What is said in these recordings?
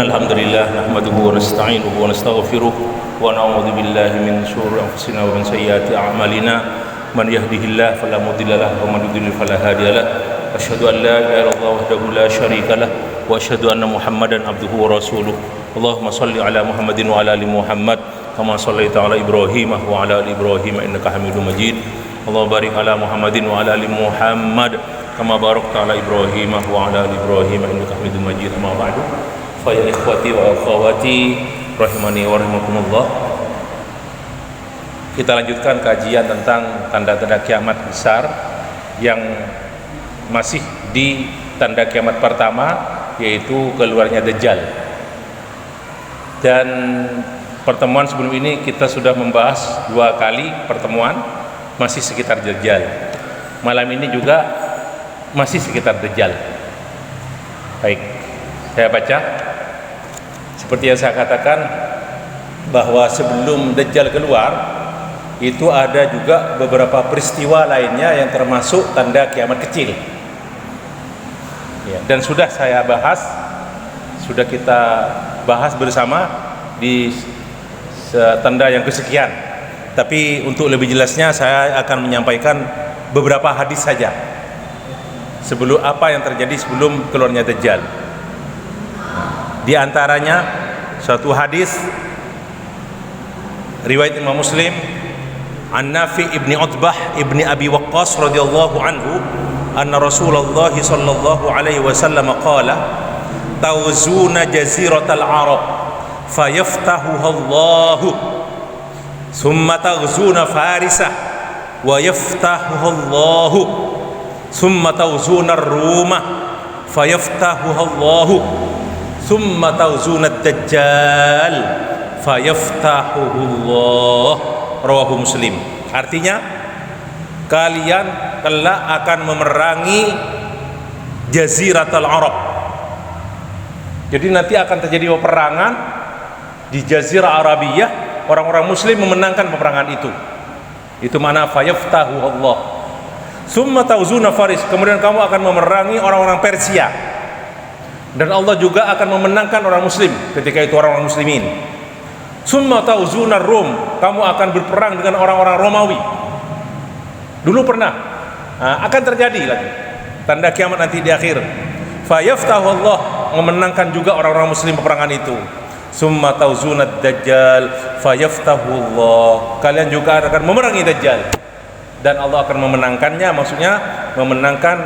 الحمد لله نحمده ونستعينه ونستغفره ونعوذ بالله من شرور أنفسنا ومن سيئات أعمالنا من يهده الله فلا مضل له ومن يضلل فلا هادي له أشهد أن لا إله إلا الله وحده لا شريك له وأشهد أن محمدا عبده ورسوله اللهم صل على محمد وعلى آل محمد كما صليت على إبراهيم وعلى آل إبراهيم إنك حميد مجيد اللهم بارك على محمد وعلى آل محمد كما باركت على إبراهيم وعلى آل إبراهيم إنك حميد مجيد أما بعد فيا إخوتي وأخواتي rahimani wa rahimakumullah. Kita lanjutkan kajian tentang tanda-tanda kiamat besar yang masih di tanda kiamat pertama, yaitu keluarnya Dajjal. Dan pertemuan sebelum ini kita sudah membahas 2 kali pertemuan masih sekitar Dajjal. Malam ini juga masih sekitar Dajjal. Baik, saya baca. Seperti yang saya katakan, bahwa sebelum Dajjal keluar itu ada juga beberapa peristiwa lainnya yang termasuk tanda kiamat kecil ya, dan sudah saya bahas, sudah kita bahas bersama di tanda yang kesekian. Tapi untuk lebih jelasnya saya akan menyampaikan beberapa hadis saja sebelum apa yang terjadi sebelum keluarnya Dajjal. Di antaranya suatu hadis riwayat Imam Muslim an Nafi ibni Utbah ibni Abi Waqqas radhiyallahu anhu anna Rasulullah sallallahu alaihi wasallam qala tawzuna jaziratal Arab fayaftahuha Allah thumma taghzuna Farisah wa yaftahuha Allah thumma tawzuna Ruma fayaftahuha Allah thumma tawzuna Dajjal fayaftahuhullah. Rawahu Muslim. Artinya kalian kelak akan memerangi Jaziratul Arab. Jadi nanti akan terjadi peperangan di Jazirah Arabiyah. Orang-orang muslim memenangkan peperangan itu. Itu makna fayaftahuhullah. Thumma tawzuna Faris. Kemudian kamu akan memerangi orang-orang Persia. Dan Allah juga akan memenangkan orang muslim ketika itu orang-orang muslimin. Summa tawzuna Rum, kamu akan berperang dengan orang-orang Romawi. Dulu pernah, akan terjadi lagi. Tanda kiamat nanti di akhir. Fayaftahu Allah, memenangkan juga orang-orang muslim peperangan itu. Summa tawzuna Dajjal fayaftahu Allah, kalian juga akan memerangi Dajjal dan Allah akan memenangkannya, maksudnya memenangkan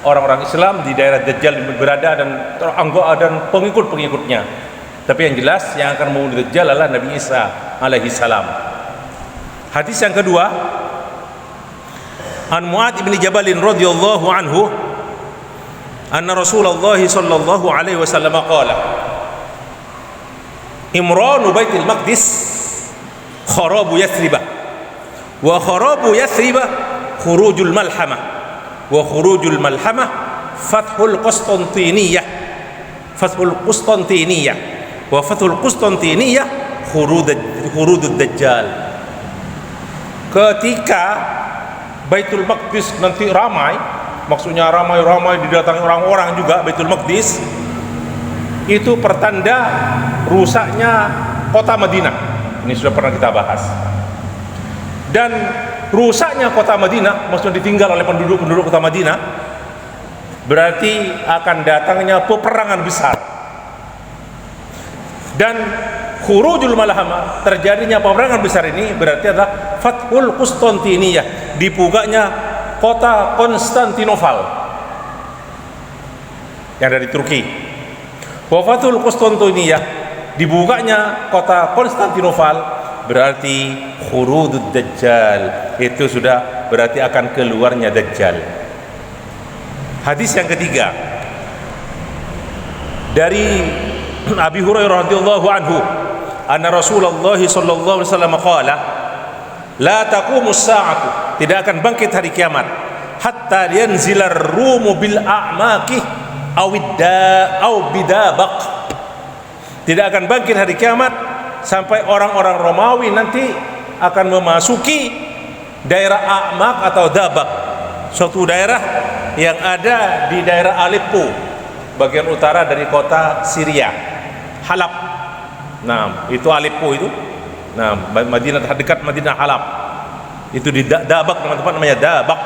orang-orang Islam di daerah Dajjal berada dan anggota dan pengikut-pengikutnya. Tapi yang jelas yang akan membunuh Dajjal adalah Nabi Isa alaihi salam. Hadis yang kedua, an Mu'adz bin Jabal radhiyallahu anhu anna Rasulullah sallallahu alaihi wasallam qala Imranu Baitul Maqdis kharabu Yatsrib wa kharabu Yatsrib khurujul malhamah wa khurujul malhamah fathul Qustantiniyah wa fathul Qustantiniyah khurudud Dajjal. Ketika Baitul Maqdis nanti ramai, maksudnya ramai didatangi orang-orang juga Baitul Maqdis, itu pertanda rusaknya kota Madinah. Ini sudah pernah kita bahas. Dan rusaknya kota Madinah, maksudnya ditinggal oleh penduduk kota Madinah, berarti akan datangnya peperangan besar. Dan khurujul malhamah, terjadinya peperangan besar ini berarti adalah fathul Qustantiniyah, dibukanya kota Konstantinopel yang dari Turki. Wa fathul Qustantiniyah, dibukanya kota Konstantinopel berarti khurudud Dajjal, itu sudah berarti akan keluarnya Dajjal. Hadis yang ketiga dari Abi Hurairah radhiyallahu anhu anna Rasulullah sallallahu alaihi wasallam qala la taqumus sa'atu, tidak akan bangkit hari kiamat hatta yanzilar rumu bil a'maqi aw bidabaq, tidak akan bangkit hari kiamat sampai orang-orang Romawi nanti akan memasuki daerah A'maq atau Dabaq, suatu daerah yang ada di daerah Aleppo, bagian utara dari kota Syria. Halab. Nah, itu Aleppo itu. Nah, Madinah dekat Madinah Halab. Itu di Dabak, teman-teman, namanya Dabak.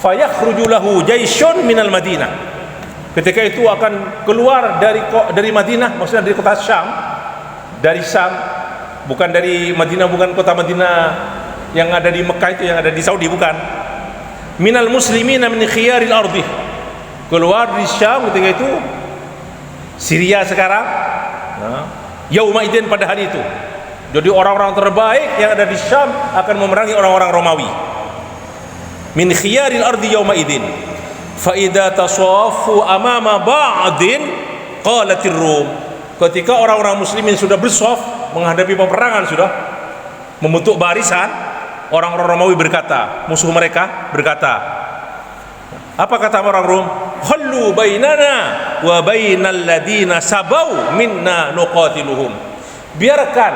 Fayakhruju lahu jaisyun minal Madinah. Ketika itu akan keluar dari Madinah, maksudnya dari kota Syam, dari Syam, bukan dari Madinah, bukan kota Madinah yang ada di Mekah itu, yang ada di Saudi, bukan. Minal muslimina min khiyaril ardi. Keluar dari Syam ketika itu, Syria sekarang. Nah, yauma idzin pada hari itu. Jadi orang-orang terbaik yang ada di Syam akan memerangi orang-orang Romawi. Min khiyaril ardi yauma idzin. Fa idza tasawwafu amama ba'din qalatir rum. Ketika orang-orang muslimin sudah bersaf menghadapi peperangan, sudah membentuk barisan, orang-orang Romawi berkata, musuh mereka berkata, apa kata orang Rom? Khallu bainana wa bainal ladina sabau minna nuqatiluhum. Biarkan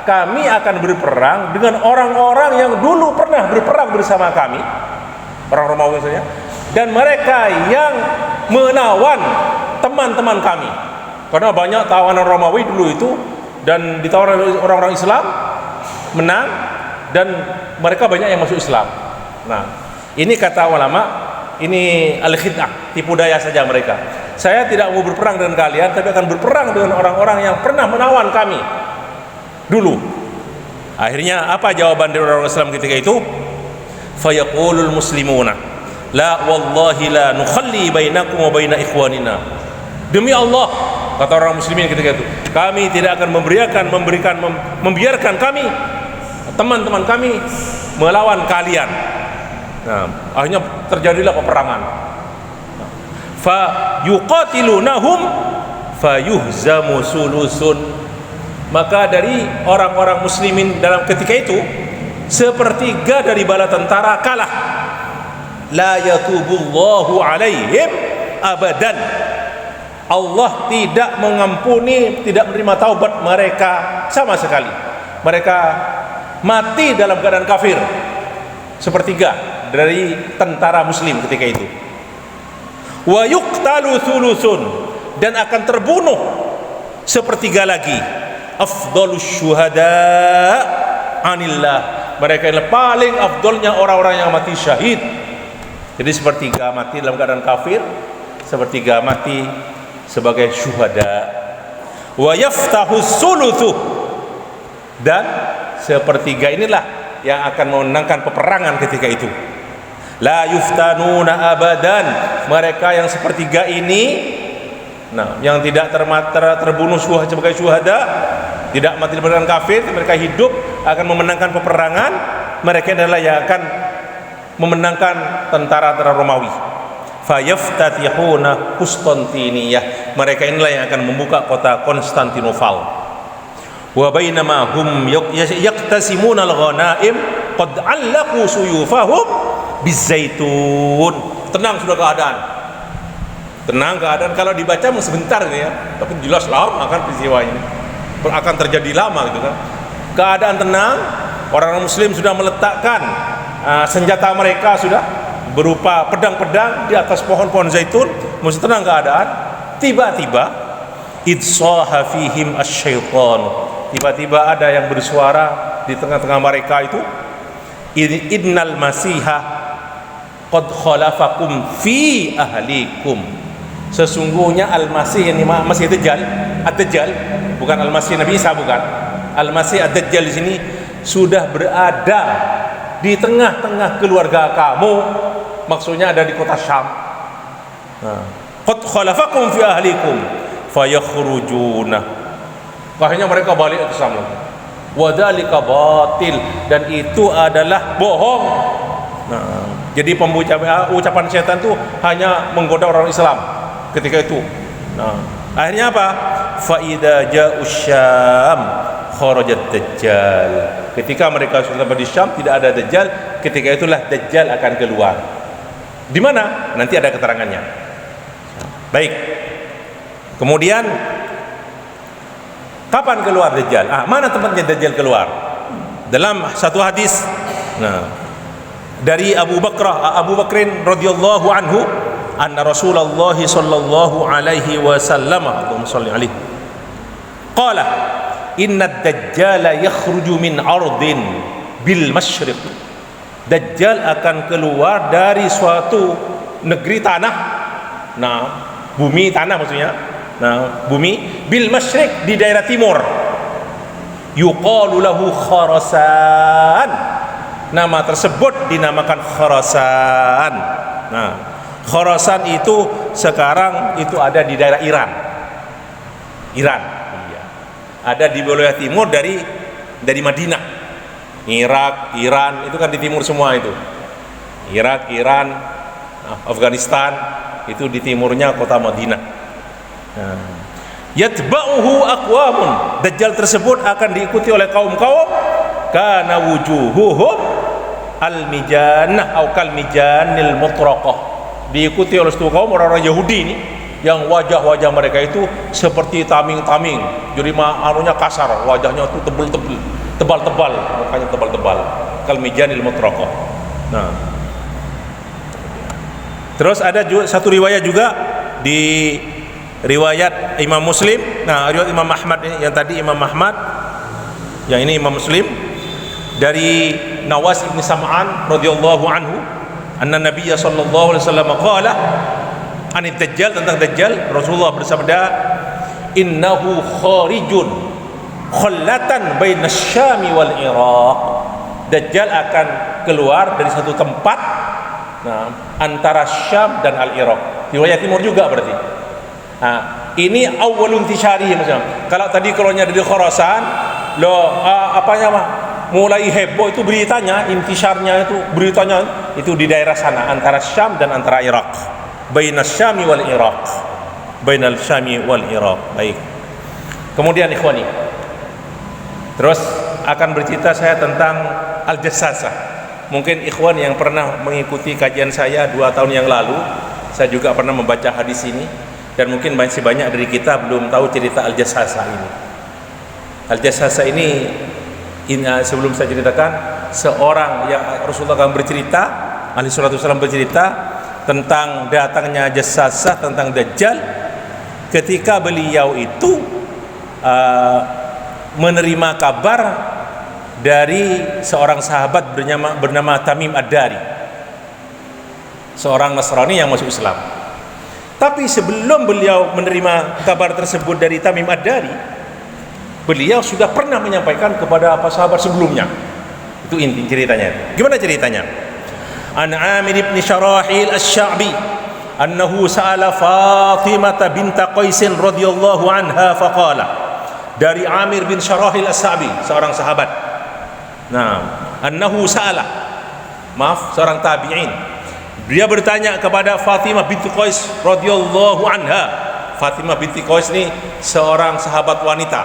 kami akan berperang dengan orang-orang yang dulu pernah berperang bersama kami, orang Romawi misalnya, dan mereka yang menawan teman-teman kami. Karena banyak tawanan Romawi dulu itu, dan ditawar orang-orang Islam, menang, dan mereka banyak yang masuk Islam. Nah, ini kata ulama, ini al-khid'ah, tipu daya saja mereka. Saya tidak mau berperang dengan kalian, tapi akan berperang dengan orang-orang yang pernah menawan kami dulu. Akhirnya apa jawaban dari orang Islam ketika itu? Fayaqulul muslimuna la wallahi la nukhalli bainakum wa baina ikhwanina. Demi Allah, kata orang muslimin ketika itu, kami tidak akan membiarkan kami, teman-teman kami, melawan kalian. Nah, akhirnya terjadilah peperangan. Fa yuqatilunahum fayuhzamu sulusun. Maka dari orang-orang muslimin dalam ketika itu, sepertiga dari bala tentara kalah. La yatubullahu alaihim abadan. Allah tidak mengampuni, tidak menerima taubat mereka sama sekali. Mereka mati dalam keadaan kafir. Sepertiga dari tentara muslim ketika itu. Wa yuqtalu thuluthun, dan akan terbunuh sepertiga lagi. Afdalus syuhada anillah, mereka yang paling afdolnya orang-orang yang mati syahid. Jadi sepertiga mati dalam keadaan kafir, sepertiga mati sebagai syuhada. Wa yaftahus suluthu, dan sepertiga inilah yang akan memenangkan peperangan ketika itu. La yuftanuna abadan, mereka yang sepertiga ini, nah, yang tidak terbunuh sebagai syuhada, tidak mati dalam kafir, mereka hidup akan memenangkan peperangan. Mereka adalah yang akan memenangkan tentara Romawi. Fayaftatihuna Konstantiniyah, mereka inilah yang akan membuka kota Konstantinopel. Wa bainama hum yaqtasimuna al-ghanaim qad allaqu suyufahum bizaitun. Tenang sudah keadaan. Tenang keadaan, kalau dibaca sebentar ini ya, tapi jelas lama kan peristiwa ini. Akan terjadi lama gitu kan. Keadaan tenang, orang muslim sudah meletakkan senjata mereka sudah berupa pedang-pedang di atas pohon-pohon zaitun, masih tenang keadaan. Tiba-tiba idsaha fihim asy-syaitan. Tiba-tiba ada yang bersuara di tengah-tengah mereka itu, innal masiha qad khalafakum fi ahlikum. Sesungguhnya al-masih, ini masih Dajjal, ad-Dajjal, bukan al-masih Nabi Isa, bukan. Al-masih ad-Dajjal di sini sudah berada di tengah-tengah keluarga kamu, maksudnya ada di kota Syam. Qad khalafakum fi ahlikum fayakhrujuna. Akhirnya mereka balik ke Syam. Wadzalika batil, dan itu adalah bohong. Nah, jadi ucapan setan itu hanya menggoda orang Islam ketika itu. Nah, akhirnya apa? Fa idza ja'us Syam kharajat Dajjal. Ketika mereka sudah sampai di Syam, tidak ada Dajjal, ketika itulah Dajjal akan keluar. Di mana? Nanti ada keterangannya. Baik. Kemudian kapan keluar Dajjal? Mana tempatnya Dajjal keluar? Dalam satu hadis, nah, dari Abu Bakrin radhiyallahu anhu, anna Rasulullah sallallahu alaihi wasallam, Allahumma shalli alaihi, Qala inna dajjala yakhruju min ardin bil masyriq. Dajjal akan keluar dari suatu negeri tanah, nah bumi tanah maksudnya, nah bumi, bil masyriq di daerah timur, yuqalu lahu Khurasan, nama tersebut dinamakan Khurasan. Nah Khurasan itu sekarang itu ada di daerah Iran, iya. Ada di wilayah timur dari Madinah, Irak, Iran, itu kan di timur semua itu. Irak, Iran, Afghanistan, itu di timurnya kota Madinah. Yatba'uhu aqwamun, Dajjal tersebut akan diikuti oleh kaum-kaum kana wujuhuhum al-mijanah atau kal-mijanil mutraqah, diikuti oleh satu kaum orang-orang Yahudi ini yang wajah-wajah mereka itu seperti taming-taming, jadi anunya kasar, wajahnya itu tebal-tebal, mukanya tebal-tebal, kal-mijanil mutraqah. Nah, terus ada juga satu riwayat juga di riwayat Imam Muslim, nah riwayat Imam Ahmad ini, yang tadi Imam Ahmad, yang ini Imam Muslim, dari Nawas ibn Sam'an radhiyallahu anhu, anna Nabiyya sallallahu alaihi wasallam qala anid Dajjal, tentang Dajjal Rasulullah bersabda, innahu kharijun khallatan baina Syam wal Iraq. Dajjal akan keluar dari satu tempat, nah, antara Syam dan Al-Iraq, di wilayah timur juga berarti. Nah, ini awalun intisyari maksudnya. Kalau tadi keluarnya dari Khurasan, mulai heboh itu beritanya, intisyarnya itu beritanya itu di daerah sana, antara Syam dan antara Irak. Baina Syami wal Iraq, bainal Syami wal Iraq. Baik. Kemudian ikhwani, terus akan bercerita saya tentang Al-Jassasah. Mungkin ikhwan yang pernah mengikuti kajian saya 2 tahun yang lalu, saya juga pernah membaca hadis ini, dan mungkin masih banyak dari kita belum tahu cerita Al-Jassasah ini. Al-Jassasah ini sebelum saya ceritakan, seorang yang Rasulullah akan bercerita, alaihi salatu wasallam bercerita tentang datangnya Jassasah, tentang Dajjal, ketika beliau itu menerima kabar dari seorang sahabat bernama Tamim Ad-Dari, seorang Nasrani yang masuk Islam. Tapi sebelum beliau menerima kabar tersebut dari Tamim Ad-Dari, beliau sudah pernah menyampaikan kepada sahabat sebelumnya. Itu inti ceritanya. Gimana ceritanya? An Amir ibn Syarahil Asy-Sya'bi annahu sa'ala Fatimah bint Qais radhiyallahu anha faqala. Dari Amir bin Syarahil Asy-Sya'bi, seorang sahabat. Nah, annahu sa'ala, seorang tabi'in. Dia bertanya kepada Fatimah binti Qais radhiyallahu anha. Fatimah binti Qais ini seorang sahabat wanita.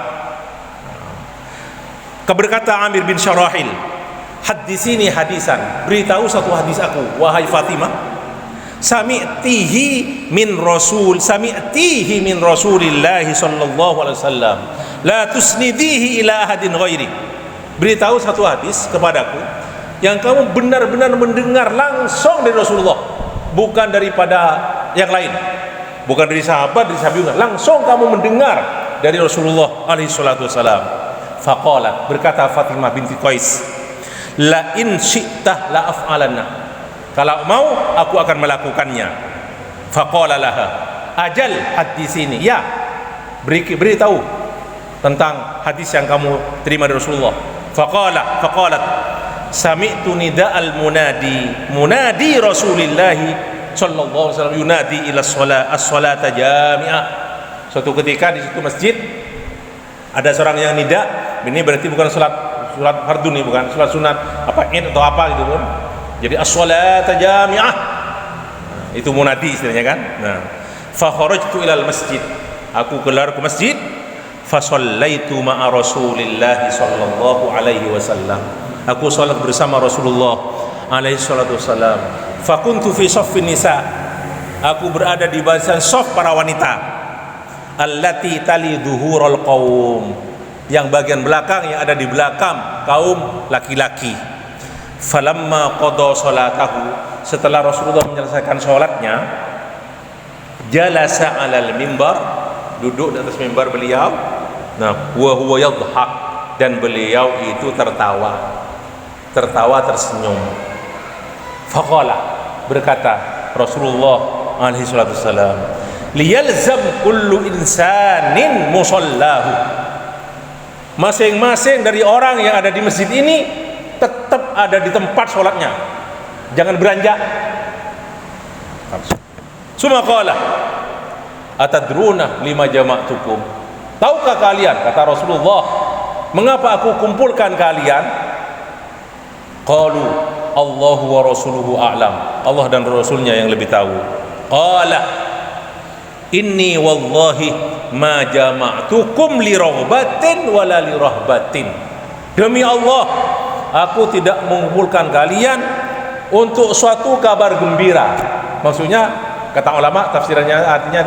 Berkata Amir bin Syarahil, hadisini hadisan, beritahu satu hadis aku, wahai Fatimah. Sami'tihi min Rasulillahi sallallahu alaihi wasallam, la tusnidihi ila ahadin ghairi. Beritahu satu hadis kepadaku yang kamu benar-benar mendengar langsung dari Rasulullah, bukan daripada yang lain, bukan dari sahabat, dari sahabat, langsung kamu mendengar dari Rasulullah alaihi salatu wasallam. Faqalat, berkata Fatimah binti Qais, la in syi'tah la af'alanna, kalau mau aku akan melakukannya. Faqala laha, ajal hadisini, ya, beritahu tentang hadis yang kamu terima dari Rasulullah. Faqalat sami'tu nida'al munadi Rasulillahi sallallahu alaihi wasallam yunadi ila as-salata jami'ah. Suatu ketika di situ masjid ada seorang yang nida. Ini berarti bukan salat fardu nih, bukan salat sunat apa id atau apa gitu kan. Jadi as-salata jami'ah, itu munadi istilahnya kan. Nah, fa kharajtu ilal masjid, aku keluar ke masjid, fa shallaitu ma'a Rasulillah sallallahu alaihi wasallam, aku salat bersama Rasulullah alaihi salatu wasallam. Fa kuntu fi shaffin nisa, aku berada di barisan shaf para wanita, allati tali dhuhurul qaum, yang bagian belakang, yang ada di belakang kaum laki-laki. Falamma qada salatahu, setelah Rasulullah menyelesaikan sholatnya, jalasa alal mimbar, duduk di atas mimbar beliau. Nah, wa huwa yadhhak, dan beliau itu tertawa tersenyum. Faqala, berkata Rasulullah alaihi salatu wasalam, liyalzam kullu insanin musallahu, masing-masing dari orang yang ada di masjid ini tetap ada di tempat sholatnya, jangan beranjak. Summa qala atadruna lima jama'tukum, tahukah kalian, kata Rasulullah, mengapa aku kumpulkan kalian? Qalu Allahu wa rasuluhu a'lam, Allah dan Rasulnya yang lebih tahu. Qala inni wallahi ma jama'tukum li raghbatin wala li rahbatin, demi Allah aku tidak mengumpulkan kalian untuk suatu kabar gembira. Maksudnya kata ulama tafsirannya artinya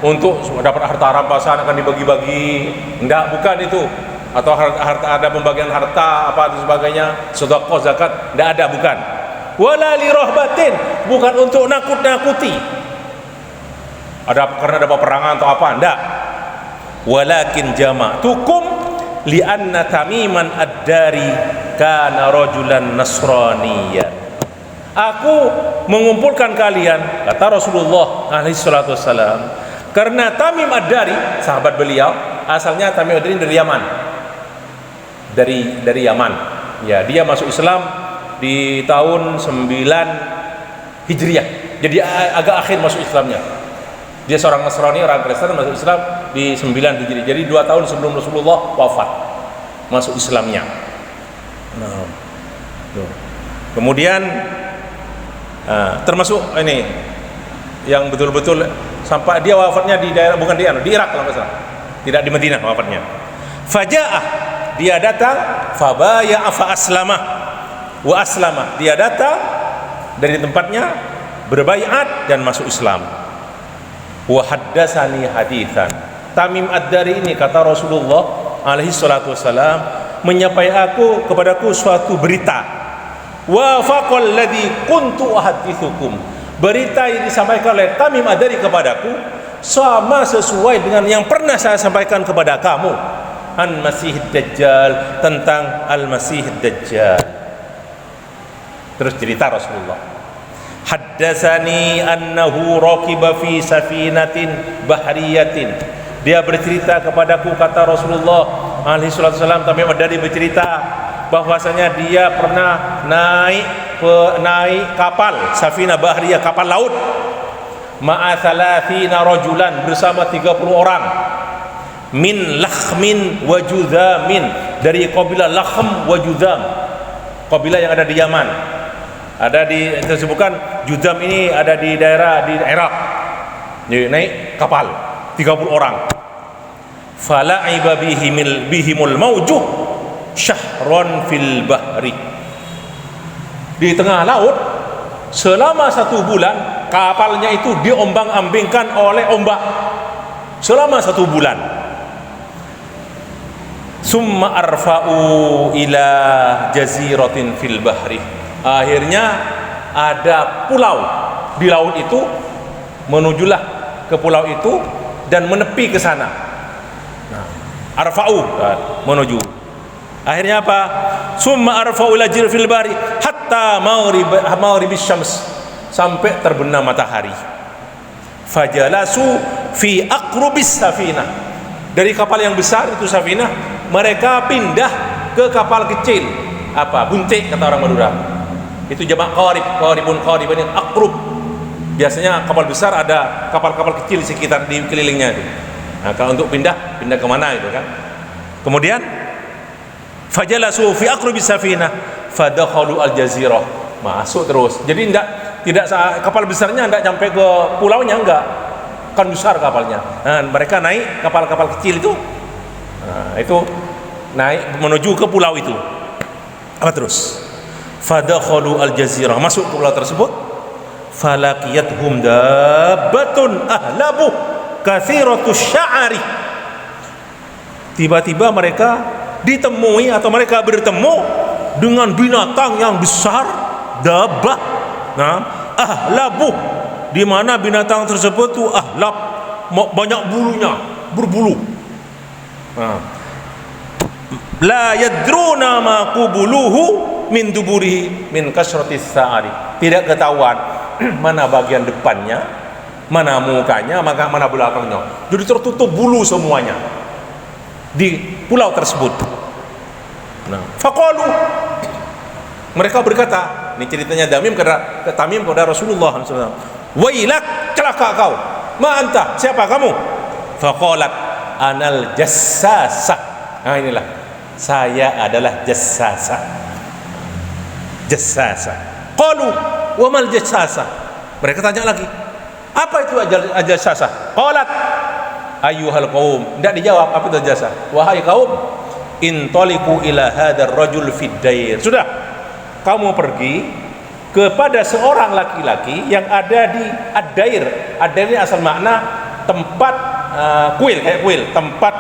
untuk dapat harta rampasan akan dibagi-bagi, enggak, bukan itu, atau harta ada pembagian harta apa dan sebagainya, sedekah zakat, enggak ada, bukan. Wala li rahbatin, bukan untuk nakut-nakuti, karena ada peperangan atau apa, enggak. Walakin jama'tukum li'anna Tamiman ad-Dari kana rajulan nasraniyya, aku mengumpulkan kalian, kata Rasulullah alaihi salatu wassalam, karena Tamim ad-Dari, sahabat beliau, asalnya Tamim ad-Dari dari Yaman, dari Yaman ya, dia masuk Islam di tahun 9 Hijriah, jadi agak akhir masuk Islamnya. Dia seorang Nasrani, orang Kristen, masuk Islam di 9 Hijriah, jadi 2 tahun sebelum Rasulullah wafat masuk Islamnya. Nah, kemudian termasuk ini yang betul-betul sampai dia wafatnya di daerah, bukan di Irak kalau nggak salah, tidak di Madinah wafatnya. Faja'ah, dia datang, fabaya'a fa aslamah wa aslama, dia datang dari tempatnya, berbaiat dan masuk Islam. Wa haddatsani haditsan, Tamim ad-Dari ini, kata Rasulullah alaihi salatu wasalam, menyampaikan kepadaku suatu berita. Wa faqal ladzi kuntu uhadditsukum, berita yang disampaikan oleh Tamim ad-Dari kepadaku sama sesuai dengan yang pernah saya sampaikan kepada kamu, an Masihid Dajjal, tentang Al-Masihid Dajjal. Terus cerita Rasulullah, haddatsani annahu raqiba fi safinatin bahriyatin, dia bercerita kepadaku, kata Rasulullah alaihi wasallam, Tamim ad-Dari bercerita bahwasanya dia pernah naik kapal safina bahriyah, kapal laut, ma'a 30 rajulan, bersama 30 orang, min lakhmin wa judhamin, dari kabilah Lakhm wa Judham, kabilah yang ada di Yaman, ada di, disebutkan Judham ini ada di daerah di Irak. Jadi naik kapal 30 orang, fala'iba bihimul mawjuh syahron fil bahri, di tengah laut selama 1 bulan kapalnya itu diombang-ambingkan oleh ombak selama 1 bulan. Summa arfa'u ila jaziratin fil bahri, akhirnya ada pulau di laut itu, menujulah ke pulau itu dan menepi ke sana. Nah, arfa'u menuju. Akhirnya apa? Summa arfa'u ila jaziratin fil bahri hatta maghribis syams, sampai terbenam matahari. Fajalasu fi aqrubis safinah, dari kapal yang besar itu safinah, mereka pindah ke kapal kecil, apa, buntik kata orang Madura, itu jamak qaribun ini aqrub. Biasanya kapal besar ada kapal-kapal kecil di sekitar, di kelilingnya itu. Nah, kalau untuk pindah kemana itu kan. Kemudian fajalasu fi aqrubis safinah fadakhalu al-jazirah, masuk terus. Jadi tidak kapal besarnya tidak sampai ke pulaunya, enggak, kan besar kapalnya. Nah, mereka naik kapal-kapal kecil itu, itu naik menuju ke pulau itu. Apa terus? Fadakhalu al-jazirah, masuk ke pulau tersebut. Falaqiyathum dabbatun ahlabu katsiratus sya'ari, tiba-tiba mereka ditemui atau mereka bertemu dengan binatang yang besar, dabbah. Nah, ahlabu, di mana binatang tersebut tuh ahlab, banyak bulunya, berbulu. La yadruna ma qubuluhu min duburihi min kasratis sa'ari. Tidak ketahuan mana bagian depannya, mana mukanya, mana belakangnya. Jadi tertutup bulu semuanya di pulau tersebut. Nah, faqalu, mereka berkata, ini ceritanya Tamim kepada Rasulullah SAW. Wailak, celaka kau. Ma anta, siapa kamu? Faqalat anal jassasa. Nah inilah, saya adalah jassasa. Jassasa. Qalu wa mal jassasa. Mereka tanya lagi, apa itu jassasa? Qalat ayyuhal qaum. Tidak dijawab apa itu jasa. Wahai kaum, intaliqu ila hadzal rajul fid dair. Sudah, kamu pergi kepada seorang laki-laki yang ada di ad-dair. Ad-dair ini asal makna tempat kuil, kayak kuil, tempat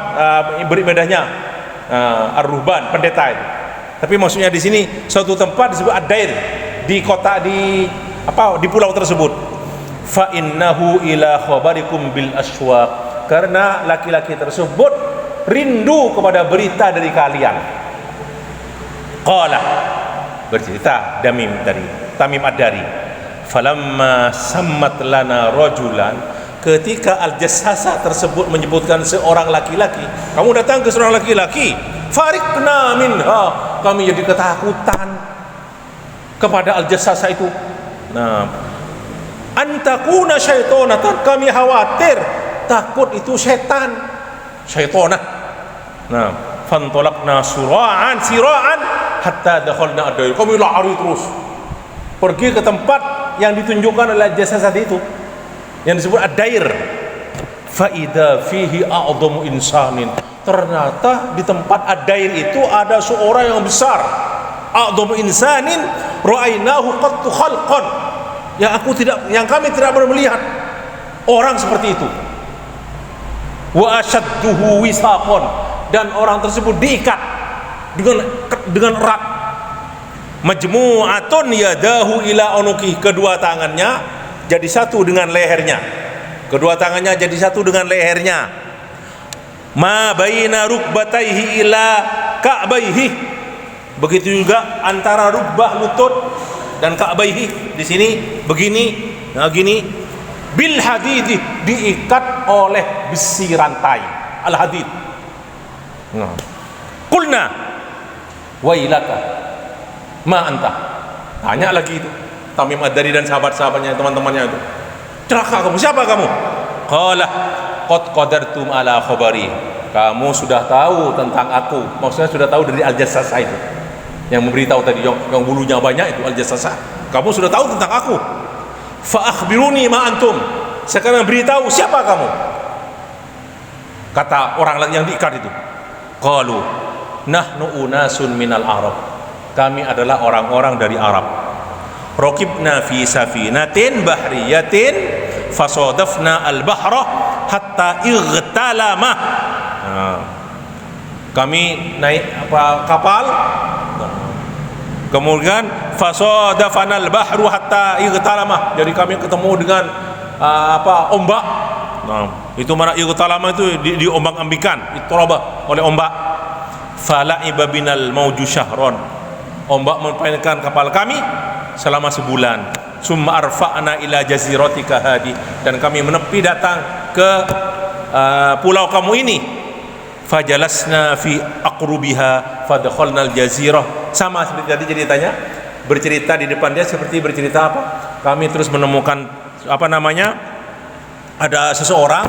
beribadahnya ar-ruhban, pendeta itu. Tapi maksudnya di sini suatu tempat disebut ad-dair di kota di pulau tersebut. Fa innahu ila khabarikum bil aswaq. Karena laki-laki tersebut rindu kepada berita dari kalian. Qala, bercerita Tamim Ad-Dari. Falamma sammat lana rajulan, ketika al-jassasa tersebut menyebutkan seorang laki-laki, kamu datang ke seorang laki-laki, farikna minha, kami jadi ketakutan kepada al-jassasa itu. Nah, antakuna syaitonatan, kami khawatir takut itu setan, syaitonah. Nah, fantolakna siraan hatta dakhalna ad-dair. Kami lari terus pergi ke tempat yang ditunjukkan oleh jassasa itu yang disebut ad-dair. Fa idza fihi a'dhamu insanin. Ternyata di tempat ad-dair itu ada seorang yang besar. A'dhamu insanin ra'ainahu qattu khalqan. Yang kami tidak pernah melihat orang seperti itu. Wa ashadduhu wisaqan, dan orang tersebut diikat dengan erat. Majmu'atun yadahu ila unuki, kedua tangannya jadi satu dengan lehernya. Kedua tangannya jadi satu dengan lehernya. Ma baina rukbatayhi ila ka'baihi, begitu juga antara rukbah lutut dan ka'baihi. Di sini begini, nah gini. Bil hadidi, diikat oleh besi rantai, al hadid. Nah, qulna wailaka ma anta. Tanya lagi itu Tamim Ad-Dari dan sahabat-sahabatnya, teman-temannya itu, celaka kamu, siapa kamu? Qala qad qadartum ala khabari, kamu sudah tahu tentang aku. Maksudnya sudah tahu dari al-jassasa itu yang memberitahu tadi, yang bulunya banyak itu al-jassasa. Kamu sudah tahu tentang aku. Fa akhbiruni ma antum, sekarang beritahu siapa kamu. Kata orang yang diikat itu, qalu nahnu unasun minal Arab, kami adalah orang-orang dari Arab. Raqibna fi safinatin bahriyatin fasadafna al-bahra hatta igtalama. Kami naik kapal, kemudian fasadafanal bahru hatta igtalama, jadi kami ketemu dengan ombak. Nah, itu mana igtalama itu diombang-ambikan, itoraba oleh ombak. Fala'iba binal mauju syahron, ombak mempermainkan kapal kami selama sebulan. Summa arfa'na ila jaziratika hadi, dan kami menepi datang ke pulau kamu ini. Fajalasna fi aqrubiha fadkhalna al-jazirah. Sama seperti tadi ceritanya, bercerita di depan dia seperti bercerita apa? Kami terus menemukan ada seseorang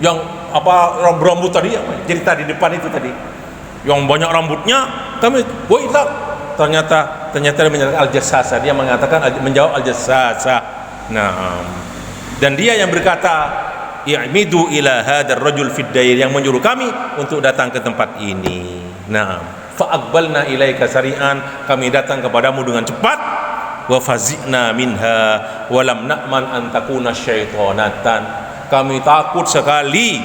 yang rambut tadi, cerita di depan itu tadi, yang banyak rambutnya. Kami ternyata dia menyatakan al-jassasa, dia mengatakan menjawab al-jassasa. Nah, dan dia yang berkata i'midu ila hadzal rajul fid dair, yang menyuruh kami untuk datang ke tempat ini. Nah, fa aqbalna ilaika sari'an, kami datang kepadamu dengan cepat. Wa fazina minha wa lam na'man an takuna syaitonatan, kami takut sekali,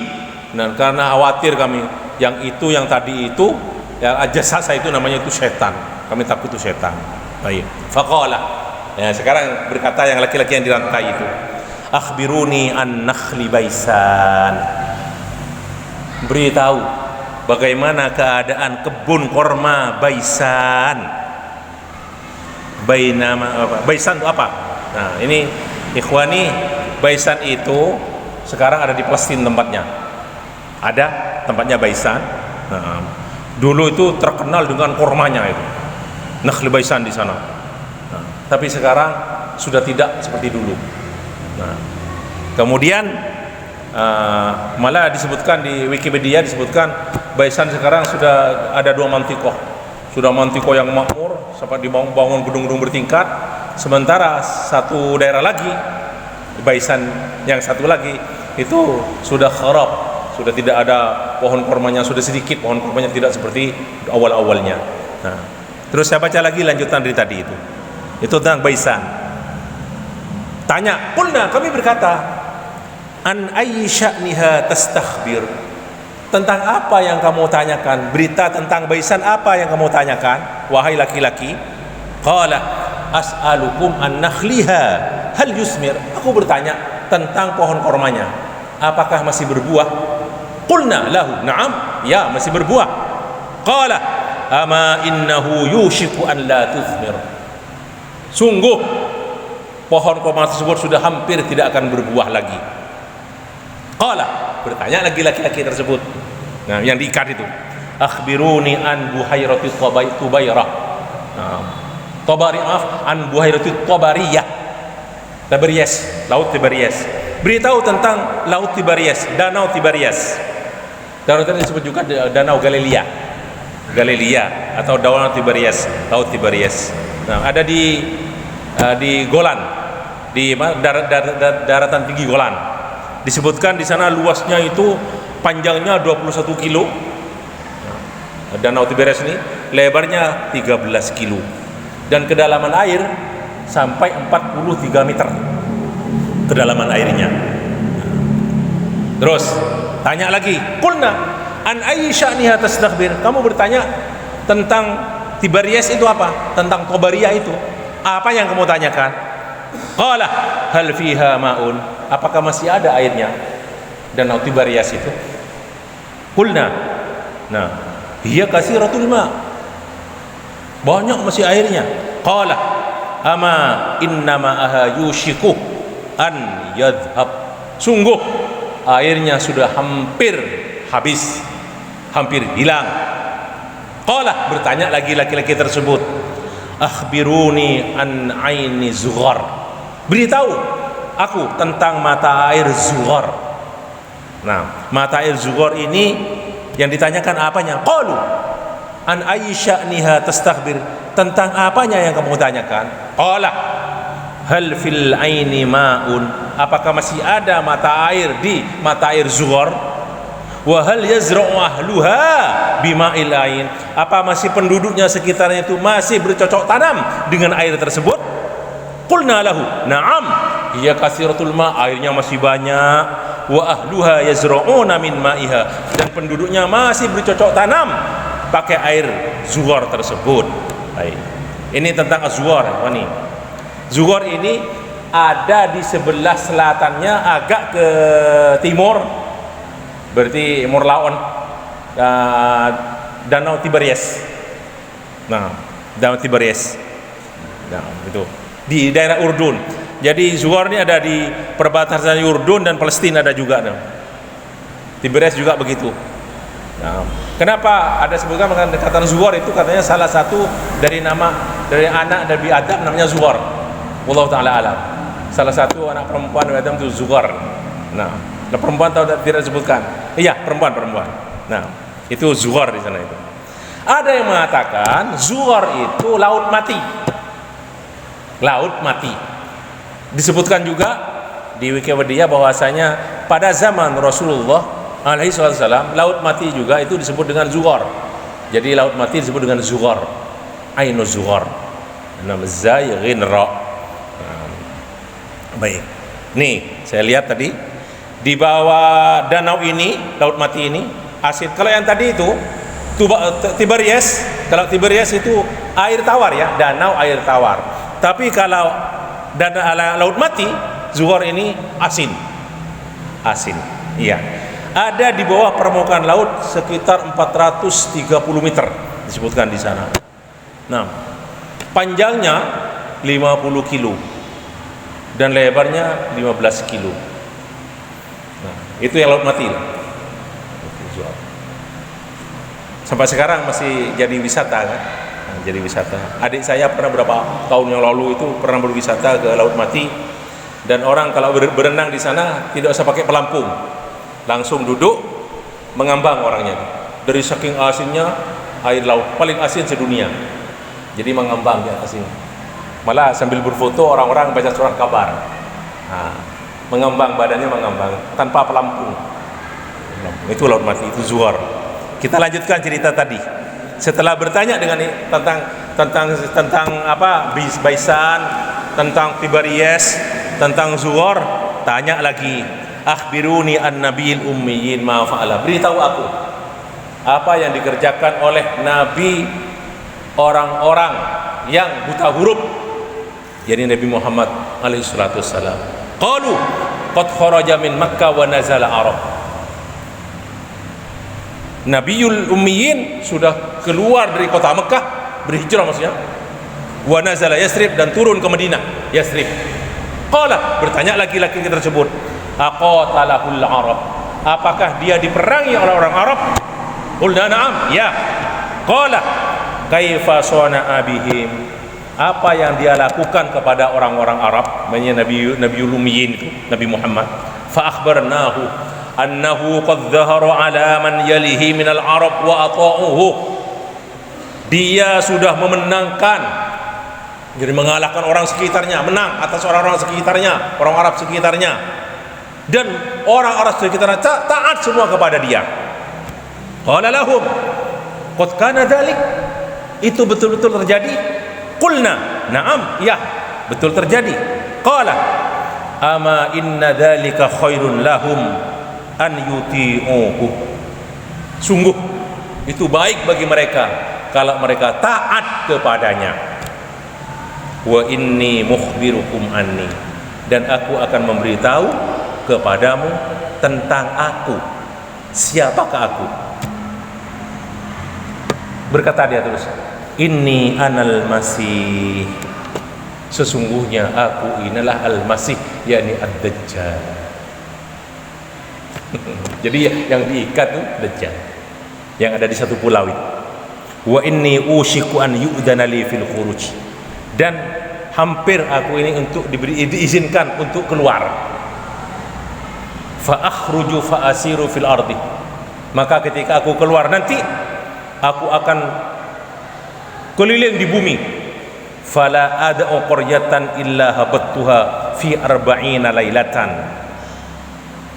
dan karena khawatir kami yang tadi itu yang al-jassasa itu namanya itu setan, kami takut itu setan. Baik, faqala, ya sekarang berkata yang laki-laki yang dirantai itu, akhbiruni an nakhli baisan, beritahu bagaimana keadaan kebun korma Baisan. Baisan itu apa? Nah, ini ikhwani, Baisan itu sekarang ada di Palestina tempatnya. Ada tempatnya Baisan. Nah, dulu itu terkenal dengan kormanya itu. Nakhli Baisan di sana. Nah, tapi sekarang sudah tidak seperti dulu. Nah, kemudian malah disebutkan di Wikipedia, disebutkan Baisan sekarang sudah ada 2 mantikoh. Sudah mantikoh yang makmur, sempat dibangun gedung-gedung bertingkat. Sementara satu daerah lagi, Baisan yang satu lagi itu sudah kharab, sudah tidak ada pohon kormanya, sudah sedikit pohon kormanya, tidak seperti awal-awalnya. Nah, terus saya baca lagi lanjutan dari tadi itu tentang Baisan. Tanya, qulna, kami berkata, an ayyi sya'niha tastakhbir, tentang apa yang kamu tanyakan? Berita tentang Baisan apa yang kamu tanyakan, wahai laki-laki? Qala as'alukum an nakhliha hal yusmir, aku bertanya tentang pohon kormanya, apakah masih berbuah? Qulna lahu na'am, ya masih berbuah. Qala ama innahu yushiku an la tuthmir, sungguh pohon korma tersebut sudah hampir tidak akan berbuah lagi. Qala, bertanya lagi laki-laki tersebut, nah yang diikat itu, akhbiruni an buhairati Tubairah. Nah, an buhairati Tiberias, laut Tiberias. Beritahu tentang laut Tiberias, danau Tiberias. Danau ini disebut juga danau Galilea atau danau Tiberias, laut Tiberias. Nah, ada di Golan, di daratan tinggi Golan. Disebutkan di sana luasnya itu panjangnya 21 kilo. Nah, danau Tiberias ini lebarnya 13 kilo dan kedalaman air sampai 43 meter kedalaman airnya. Terus tanya lagi, qulna an ayyi sya'niha tastakhbir, kamu bertanya tentang Tiberias itu apa? Tentang Tobaria itu apa yang kamu tanyakan? Qala hal fiha ma'un, apakah masih ada airnya danau Tiberias itu? Qulna, nah hiya kasiratul ma, banyak masih airnya. Qala ama innama aha yushiku an yadhhab, sungguh airnya sudah hampir habis, hampir hilang. Qala, bertanya lagi laki-laki tersebut, akhbiruni an aini Zughar, beritahu aku tentang mata air Zughar. Nah, mata air Zughar ini yang ditanyakan apanya? Qalu an ayyi sya'niha tastakhbir, tentang apanya yang kamu tanyakan? Qala hal fil aini ma'un, apakah masih ada mata air di mata air Zughar? Wa hal yazra'u ahluha bima'il ain, apa masih penduduknya sekitarnya itu masih bercocok tanam dengan air tersebut? Qulna lahu na'am hiya kasiratul ma, airnya masih banyak. Wa ahluha yazra'una min ma'iha, dan penduduknya masih bercocok tanam pakai air Zughar tersebut. Baik. Ini tentang Zughar. Ini Zughar ini ada di sebelah selatannya, agak ke timur, berarti timur laut danau Tiberias. Nah, danau Tiberias. Nah, itu di daerah Urdun. Jadi Zughar ini ada di perbatasan Urdun dan Palestina, ada juga. Nah, Tiberias juga begitu. Nah, kenapa ada sebutkan dengan kata Zughar itu? Katanya salah satu dari nama dari anak Nabi Adam namanya Zughar. Wallahu taala alam. Salah satu anak perempuan Nabi Adam itu Zughar. Nah, perempuan tahu tidak disebutkan? Iya, perempuan. Nah, itu Zughar di sana itu. Ada yang mengatakan Zughar itu laut mati. Laut mati. Disebutkan juga di Wikipedia bahwasanya pada zaman Rasulullah alaihi wasallam laut mati juga itu disebut dengan Zughar. Jadi laut mati disebut dengan Zughar, Ainu Zughar, nama zai ghin ra. Baik, nih saya lihat tadi di bawah danau ini, laut mati ini asin. Kalau yang tadi itu Tiberias, kalau Tiberias itu air tawar ya, danau air tawar. Tapi kalau laut mati Zughar ini asin, iya. ada di bawah permukaan laut sekitar 430 meter disebutkan di sana. Nah, panjangnya 50 kilo dan lebarnya 15 kilo. Nah, itu yang laut mati. Sampai sekarang masih jadi wisata kan? Nah, jadi wisata. Adik saya pernah berapa tahun yang lalu itu pernah berwisata ke laut mati, dan orang kalau berenang di sana tidak usah pakai pelampung. Langsung duduk mengambang orangnya. Dari saking asinnya air laut paling asin sedunia. Jadi mengambang di atas ini. Malah sambil berfoto orang-orang baca surat kabar. Nah, mengambang badannya mengambang tanpa pelampung. Itu laut mati, itu zuhar. Kita lanjutkan cerita tadi. Setelah bertanya dengan tentang apa Baisan, tentang Tiberias, tentang zuhar, tanya lagi. Akhbiruni an nabiyil ummiyin ma fa'ala. Beritahu aku apa yang dikerjakan oleh nabi orang-orang yang buta huruf, jadi Nabi Muhammad alaihi salatu wassalam. Qalu qad kharaja min Makkah wa nazala Arab. Nabiyul ummiyin sudah keluar dari kota Mekah, berhijrah maksudnya, wa nazala Yasrib, dan turun ke Madinah, Yasrib. Qala, bertanya lagi laki-laki tersebut, aqatalahul Arab, apakah dia diperangi oleh orang Arab? Qulna na'am, ya. Qala kaifa sana'a bihim, apa yang dia lakukan kepada orang-orang Arab, maknanya Nabiul Ummiyin itu Nabi Muhammad. Fa akhbarnahu annahu qad dhahara ala man yalihi minal Arab wa ata'uhu, dia sudah memenangkan, jadi mengalahkan orang sekitarnya, menang atas orang-orang sekitarnya, orang Arab sekitarnya, dan orang Arab sekitarnya taat semua kepada dia. Qala lahum qad kana dzalik, itu betul-betul terjadi? Qulna na'am, ya, betul terjadi. Qala ama inna dzalika khairun lahum an yuti'uhu, sungguh itu baik bagi mereka kalau mereka taat kepadanya. Wa inni mukhbirukum anni, dan aku akan memberitahu kepadamu tentang aku. Siapakah aku? Berkata dia terus, inni anal masih, sesungguhnya aku inilah al-masih, yakni ad-dajjal. Jadi yang diikat itu dajjal yang ada di satu pulau itu. Wa inni ushiku an yu'dana li fil khuruj, dan hampir aku ini untuk diizinkan untuk keluar. Fa akhruju fa asiru fil ardi, maka ketika aku keluar nanti aku akan keliling di bumi. Fala ada'u qaryatan illa habattuha fi arba'ina lailatan,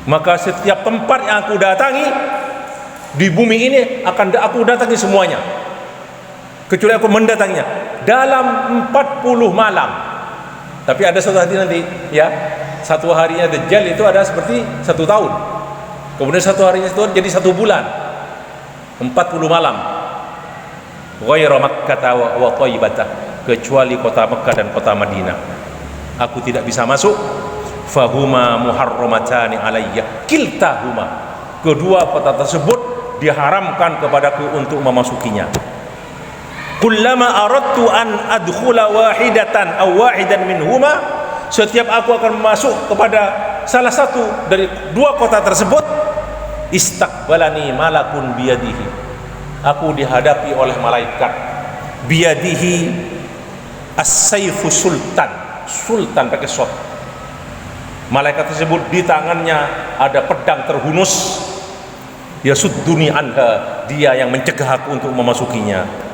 maka setiap tempat yang aku datangi di bumi ini akan aku datangi semuanya, kecuali aku mendatanginya dalam 40 malam. Tapi ada satu hari nanti, ya, satu harinya Dajjal itu ada seperti 1 tahun, kemudian satu harinya itu jadi 1 bulan, 40 malam. Ghairu Makkah wa Thaibah, kecuali kota Mekah dan kota Madinah aku tidak bisa masuk. Fahuma muharramatani alayya kiltahuma, kedua kota tersebut diharamkan kepadaku untuk memasukinya. Kullama aradtu an adkhula wahidatan aw wahidan minhuma, setiap aku akan masuk kepada salah satu dari 2 kota tersebut, istaqbalani malakun biyadihi, aku dihadapi oleh malaikat, biyadihi as-sayfu sultan, sultan pakai shot. Malaikat tersebut di tangannya ada pedang terhunus, yasudduni anha, dia yang mencegah aku untuk memasukinya.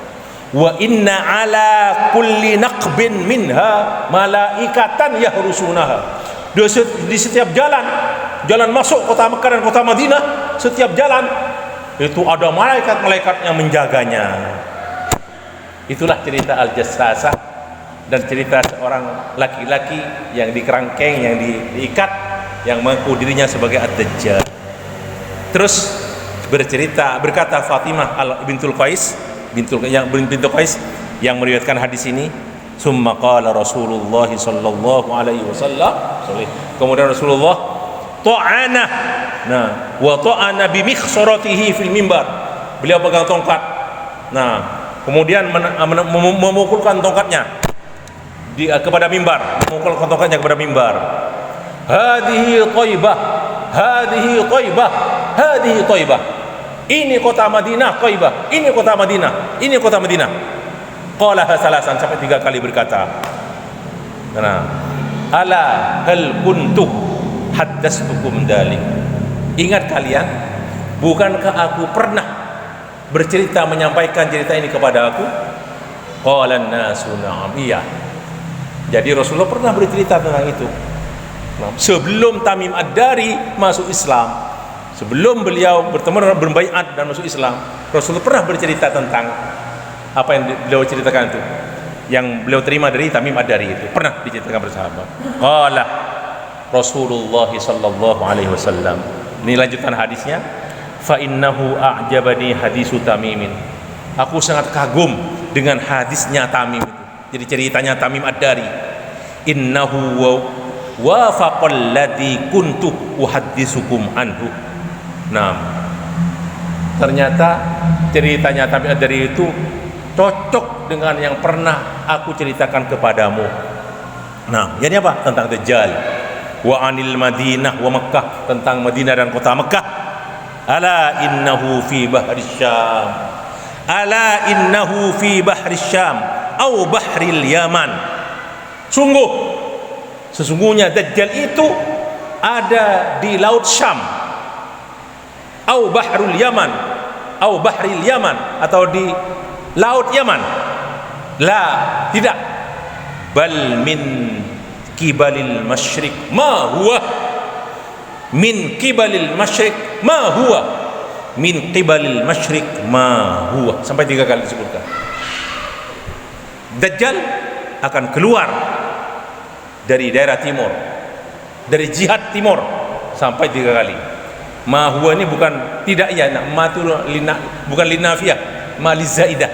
Wa inna ala kulli naqbin minha malaikatan yahrusunaha, di setiap jalan masuk kota Mekah dan kota Madinah, setiap jalan itu ada malaikat-malaikat yang menjaganya. Itulah cerita Al-Jassasah, dan cerita seorang laki-laki yang dikerangkeng, yang diikat, yang mengaku dirinya sebagai Ad-Dajjal. Terus berkata Fatimah bintul Qais, bintu Qais yang meriwayatkan hadis ini, summa qala Rasulullah sallallahu alaihi wasallam, kemudian Rasulullah ta'ana. Nah, wa ta'ana bi mikhsaratihi fil mimbar. Beliau pegang tongkat. Nah, kemudian memukulkan tongkatnya kepada mimbar, memukulkan tongkatnya kepada mimbar. Hadhihi Thaibah, hadhihi Thaibah, hadhihi Thaibah. Ini kota Madinah, Thaibah. Ini kota Madinah, ini kota Madinah. Qalaha salasan, sampai 3 kali berkata. Nah, ala hal kuntu haddastukum dalik. Ingat kalian, bukankah aku pernah bercerita, menyampaikan cerita ini kepada aku? Qalan nasu na'am. Iya. Jadi Rasulullah pernah bercerita tentang itu. Nah, sebelum Tamim Ad-Dari masuk Islam, sebelum beliau bertemu, berbaiat dan masuk Islam, Rasulullah pernah bercerita tentang apa yang beliau ceritakan itu, yang beliau terima dari Tamim Ad-Dari itu, pernah diceritakan bersama. Qala Rasulullah sallallahu alaihi wasallam. Ini lanjutan hadisnya. Fa innahu a'jabani hadisu Tamimin. Aku sangat kagum dengan hadisnya Tamim itu. Jadi ceritanya Tamim Ad-Dari. Innahu wafaqal ladzi kuntu uhadditsukum anhu. Nah, ternyata ceritanya Tamim Ad-Dari itu cocok dengan yang pernah aku ceritakan kepadamu. Nah, ini apa? Tentang Dajjal. Wa anil Madinah wa Makkah, tentang Madinah dan kota Makkah. Ala innahu fi bahri Syam. Ala innahu fi bahri Syam au bahril Yaman. Sesungguhnya Dajjal itu ada di laut Syam, au bahrul Yaman, au bahril Yaman, atau di laut Yaman. La, tidak. Bal min kibalil masyriq ma huwa. Min kibalil masyriq ma huwa. Min kibalil masyriq ma huwa. Sampai 3 kali disebutkan. Dajjal akan keluar dari daerah timur, dari jihad timur, sampai 3 kali. Ma huwa ini bukan tidak ya, ma itu bukan linafiyah, ma lizaidah.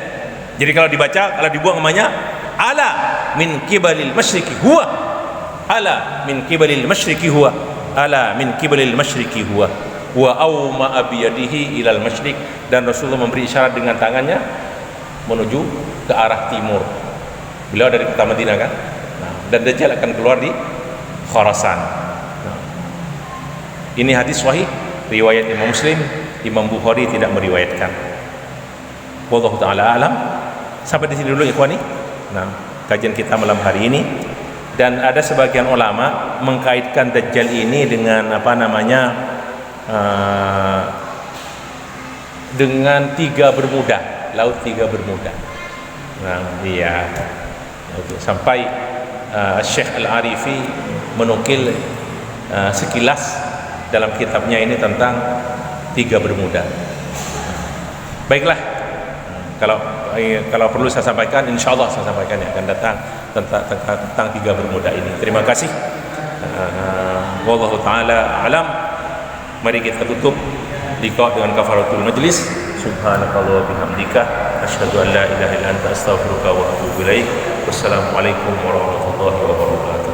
Jadi kalau dibaca, kalau dibuang namanya ala min kibalil masyriqi huwa, ala min kibalil masyriqi huwa, ala min kibalil masyriqi huwa, wa auma biyadihi ilal masyriq. Dan Rasulullah memberi isyarat dengan tangannya menuju ke arah timur. Beliau dari kota Madinah kan. Nah, dan Dajjal akan keluar di Khurasan. Nah, ini hadis sahih riwayat Imam Muslim. Imam Bukhari tidak meriwayatkan. Wallahu taala alam. Sampai di sini dulu ikhwani. Nah, kajian kita malam hari ini. Dan ada sebagian ulama mengkaitkan Dajjal ini dengan apa namanya, dengan 3 bermuda, laut 3 bermuda. Nah, iya. Sampai Syekh Al-Arifi menukil sekilas dalam kitabnya ini tentang 3 bermuda. Baiklah, kalau perlu saya sampaikan, insya Allah saya sampaikan yang akan datang tentang 3 bermuda ini. Terima kasih. Wallahu ta'ala alam. Mari kita tutup liqa dengan kafaratul majlis. Subhanakallah wa bihamdika asyhadu an la ilaha illa anta astaghfiruka wa atubu ilaik. Wassalamualaikum warahmatullahi wabarakatuh.